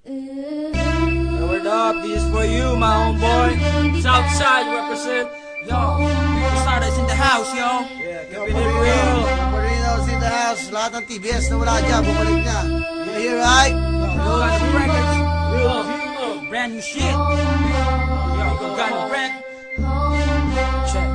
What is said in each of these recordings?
Word up, this is for you, my homeboy. Southside represent. Yo, Starters in the house, yo. Yeah, Keeping it real. Marinos in the house. Lahat ng TBS na wala dyan, bumalik na. You hear, right? Yo, got some records. Real, brand new shit. Yo, got a brand. Check.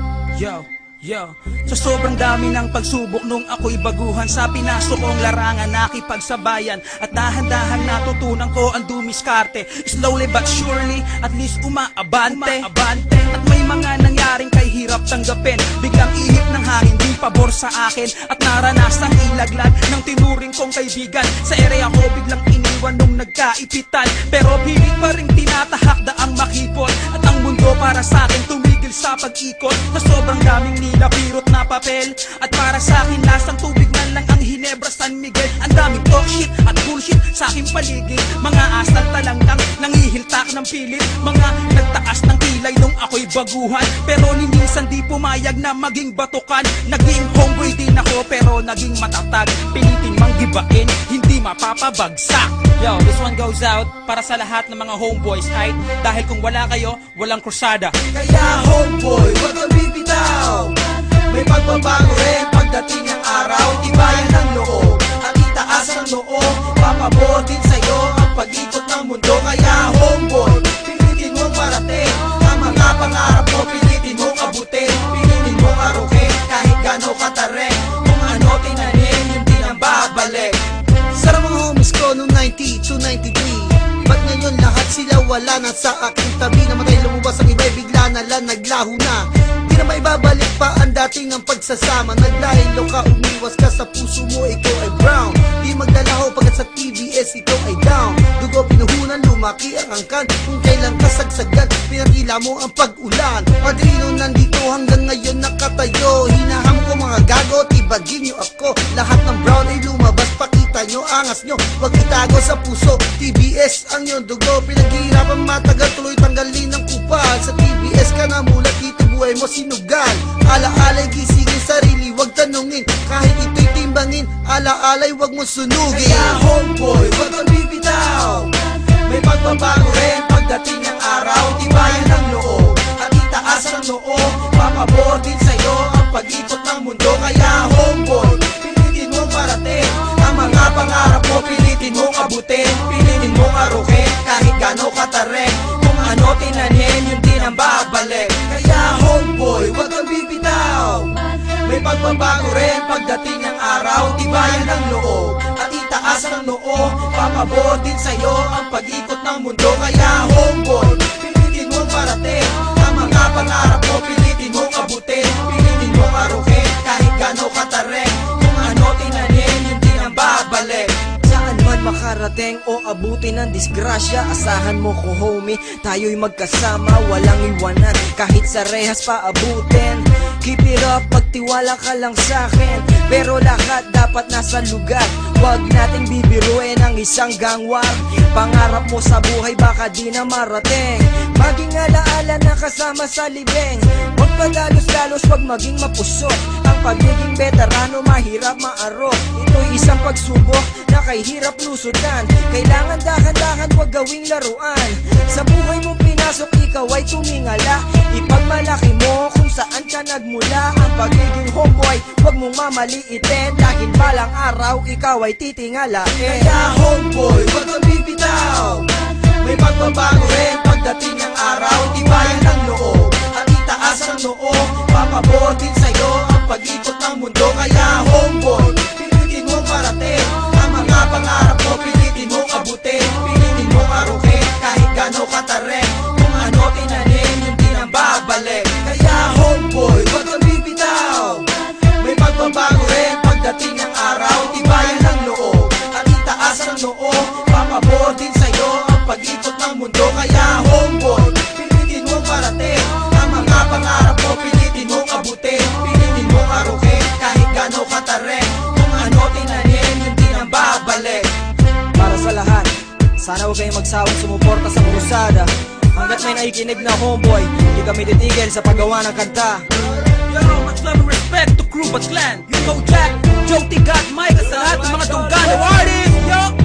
Yo, sa sobrang dami ng pagsubok nung ako'y baguhan, sa pinasok kong larangan nakipagsabayan, at dahan-dahan natutunan ko ang dumiskarte. Slowly but surely, at least umaabante. At may mga nangyaring kay hirap tanggapin, biglang ihip ng hangin di pabor sa akin, at naranasang ilaglag ng tinuring kong kaibigan. Sa area ko biglang iniwan nung nagkaipitan, pero pilit pa rin tinatahak daang makipot, at ang mundo para sa akin tumigil sa pag-ikot. Na sobrang daming nilapirot na papel, at para sa akin lasang tubig na lang ang Hinebra San Miguel. Ang daming talk shit at bullshit sa aking paligid, mga asal talanggang nangihiltak ng pilit, mga nagtaas ng kilay nung ako'y baguhan, pero ni minsan di pumayag na maging batukan. Naging homeboy din ako pero naging matatag, pilitin mang gibain, hindi mapapabagsak. Yo, this one goes out para sa lahat ng mga homeboys, right? Dahil kung wala kayo, walang krusada. Kaya homeboy, wag kang bibitaw. May pagbabago rin pagdating ng araw. Tibayan ng loob at itaas ang noo. Papabor din sa'yo ang pag-ikot ng mundo. Kaya homeboy, pilitin mong parating ang mga pangarap mo, pilitin mong abutin, pilitin mong arukin kahit gano'ng katarik. Kung ano tinanim, hindi nang babalik. Sa mga homies ko noong 90 to 93, ba't ngayon lahat sila wala na sa aking tabi? Namatay lumabas ang iba'y bigla na lang naglaho na. Di na maibabalik pa ang dating ng pagsasama. Naglahilo ka, umiwas ka sa puso mo, ikaw ay brown. Di magdalaho pagkat sa TBS ikaw ay down. Dugo pinuhunan, lumaki ang angkan. Kung kailan kasagsagan, pinakila mo ang pag-ulan. Padrino nandito hanggang ngayon nakatayo. Hinaham ko mga gago, tibagin nyo ako. Lahat ng brown ay lumabas, pakita nyo, angas nyo. Huwag itago sa puso, TBS ang iyong dugo. Pinaghihirapan matagal, tuloy tanggalin ng kupal. Sa TBS ka na mulat, dito buhay mo sinugal. Ala-alay, gisingin sarili, wag tanungin. Kahit ito'y timbangin, ala-alay, wag mo sunugin. Kaya homeboy, wag kang bibitaw. May pagbabago rin pagdating ng araw. Tibayan ng loob at itaas ang noo. Papabor din sa'yo ang pag-ikot ng mundo. Kaya homeboy, pilitin mong parating ang mga pangarap mo, pilitin mong abutin, pilitin mong arukin kahit gano'ng katarik. Kung ano tinanim, yun din ang babalik. Kaya homeboy, wag kang bibitaw. May pagbabago rin pagdating ng araw. Tibayan ng loob at itaas ang noo. Papabor din sa'yo ang pag-ikot ng mundo. Kaya homeboy, pilitin mong parating ang mga pangarap mo, pilitin mong abutin, pilitin mong arukin kahit gano'ng katarik. Kung ano tinanim, yun din ang babalik. Saan man makarating o abutin ng disgrasya, asahan mo ko homie, tayo'y magkasama, walang iwanan kahit sa rehas pa abutin. Keep it up, magtiwala ka lang sa'kin, pero lahat dapat nasa lugar. Huwag nating bibiruin ang isang gangwar. Pangarap mo sa buhay baka di na marating, maging alaala na kasama sa libing. Huwag padalos-dalos, huwag maging mapusok. Ang pagiging veterano mahirap maarok. Ito'y isang pagsubok na kay hirap lusutan. Kailangan dahan-dahan, huwag gawing laruan. Sa buhay mong pinasok, ikaw ay tumingala. Ipagmalaki mo kung saan ka nagmula. Ang pagiging homeboy, huwag mong mamaliitin, dahil balang araw, ikaw ay titingalain. Kaya homeboy, huwag kang bibitaw. May pagbabago rin pagdating ng araw. Tibayan ng loob at itaas ang noo. Papabor din sa'yo ang pag-ikot ng mundo. Kaya homeboy, pilitin mong parating ang mga pangarap mo, pilitin mong abutin, pilitin mong arukin kahit gano'ng katarik. Kung ano tinanim, yun din ang babalik. Kaya homeboy, wag kang bibitaw. May pagbabago rin pagdating ng araw. Tibayan ng loob at itaas ang noo. Papabor din sa'yo ang pag-ikot ng mundo. Kaya homeboy, pilitin mong parating ang mga pangarap mo, pilitin mong abutin, pilitin mong arukin kahit gano'ng katarik. Kung ano tinanim, yun din ang babalik. Para sa lahat, sana huwag kayong magsawang sumuporta sa krusada. Hanggat may nakikinig na homeboy, hindi kami titigil sa paggawa ng kanta. Yo, much love and respect to crew but clan. You go Jack, Joe Tigat, Mike, at sa lahat ng mga Tungano artists. Yo!